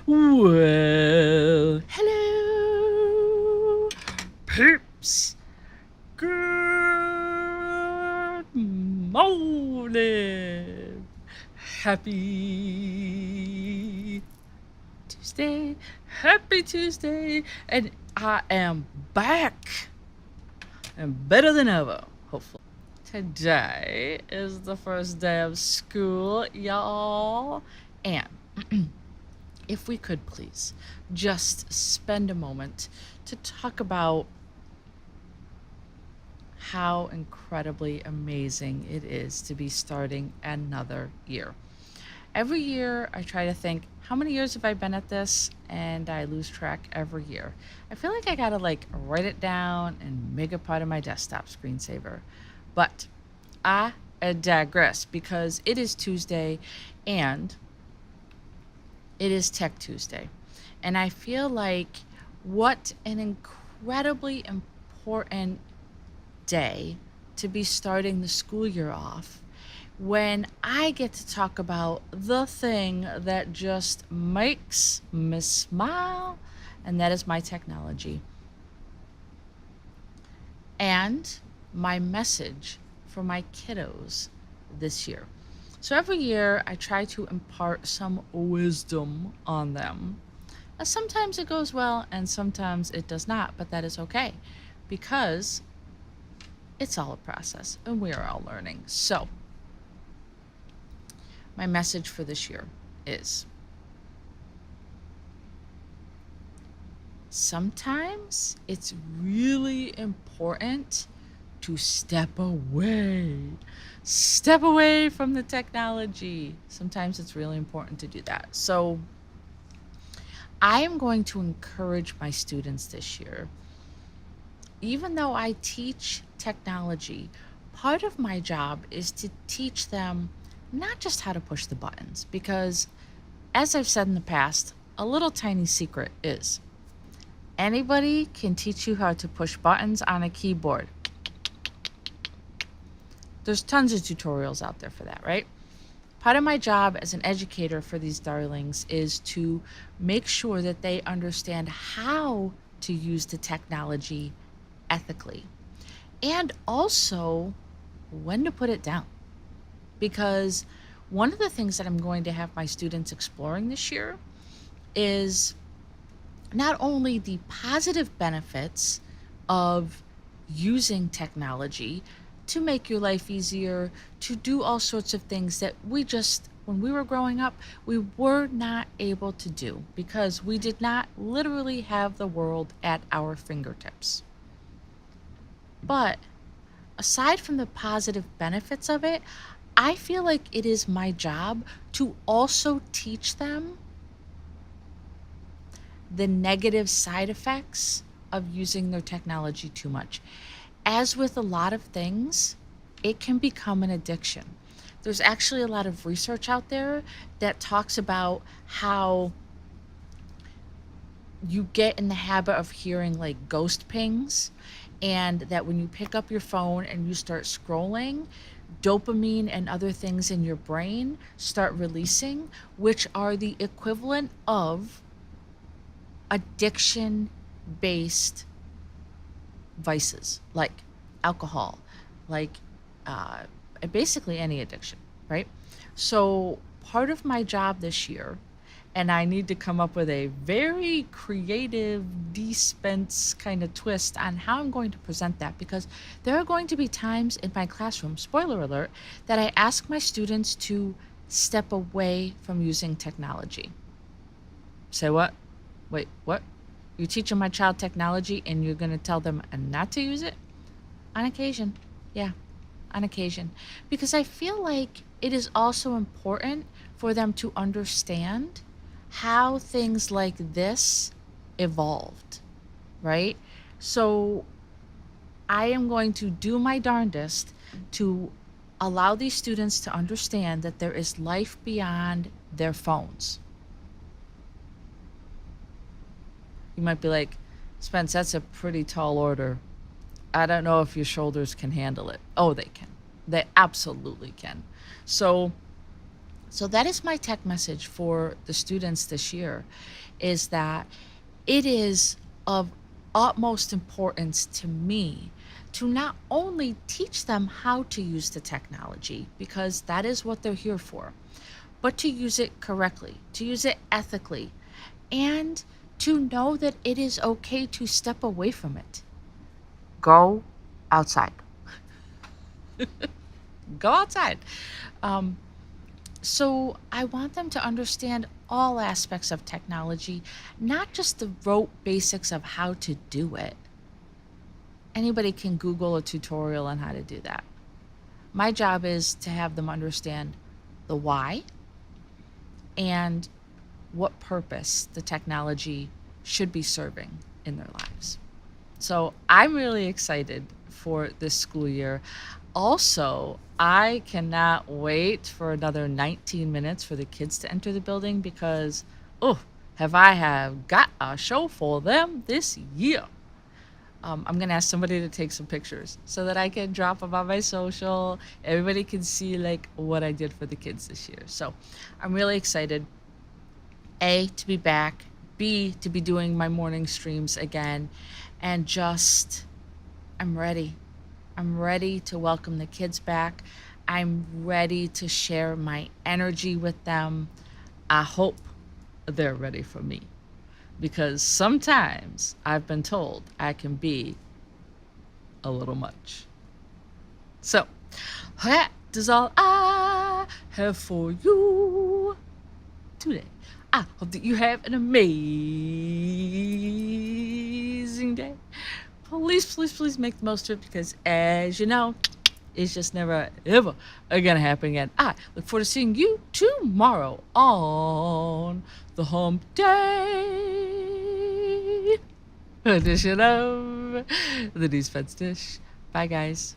Well, hello, peeps. Good morning. Happy Tuesday. Happy Tuesday. And I am back and better than ever, hopefully. Today is the first day of school, y'all. And if we could please just spend a moment to talk about how incredibly amazing it is to be starting another year. Every year, I try to think, how many years have I been at this? And I lose track every year. I feel like I gotta write it down and make it part of my desktop screensaver. But I digress because it is Tuesday and it is Tech Tuesday. And I feel like what an incredibly important day to be starting the school year off when I get to talk about the thing that just makes me smile, and that is my technology. And my message for my kiddos this year. So every year I try to impart some wisdom on them. Sometimes it goes well and sometimes it does not, but that is okay because it's all a process and we are all learning. So, my message for this year is sometimes it's really important to step away. Step away from the technology. Sometimes it's really important to do that. So, I am going to encourage my students this year. Even though I teach technology, part of my job is to teach them not just how to push the buttons, because as I've said in the past, a little tiny secret is anybody can teach you how to push buttons on a keyboard. There's tons of tutorials out there for that, right? Part of my job as an educator for these darlings is to make sure that they understand how to use the technology ethically and also when to put it down. Because one of the things that I'm going to have my students exploring this year is not only the positive benefits of using technology to make your life easier, to do all sorts of things that when we were growing up, we were not able to do because we did not literally have the world at our fingertips. But aside from the positive benefits of it, I feel like it is my job to also teach them the negative side effects of using their technology too much. As with a lot of things, it can become an addiction. There's actually a lot of research out there that talks about how you get in the habit of hearing ghost pings, and that when you pick up your phone and you start scrolling, dopamine and other things in your brain start releasing, which are the equivalent of addiction based vices like alcohol, like basically any addiction, right? So, part of my job this year, and I need to come up with a very creative dispense kind of twist on how I'm going to present that, because there are going to be times in my classroom, spoiler alert, that I ask my students to step away from using technology. Say what? Wait, what? You're teaching my child technology and you're going to tell them not to use it? On occasion. Yeah, on occasion. Because I feel like it is also important for them to understand how things like this evolved, right? So I am going to do my darndest to allow these students to understand that there is life beyond their phones. You might be like, Spence, that's a pretty tall order. I don't know if your shoulders can handle it. Oh, they can. They absolutely can. So So that is my tech message for the students this year, is that it is of utmost importance to me to not only teach them how to use the technology, because that is what they're here for, but to use it correctly, to use it ethically, and to know that it is okay to step away from it. Go outside. Go outside. Um, So I want them to understand all aspects of technology, not just the rote basics of how to do it. Anybody can Google a tutorial on how to do that. My job is to have them understand the why and what purpose the technology should be serving in their lives. So I'm really excited for this school year. Also, I cannot wait for another 19 minutes for the kids to enter the building because, oh, have got a show for them this year. I'm gonna ask somebody to take some pictures so that I can drop them on my social. Everybody can see like what I did for the kids this year. So I'm really excited. A, to be back. B, to be doing my morning streams again. And just, I'm ready. I'm ready to welcome the kids back. I'm ready to share my energy with them. I hope they're ready for me because sometimes I've been told I can be a little much. So, that is all I have for you today. I hope that you have an amazing day. Please, please, please make the most of it because, as you know, it's just never, ever gonna happen again. I look forward to seeing you tomorrow on the Hump Day edition of the News Feds Dish. Bye, guys.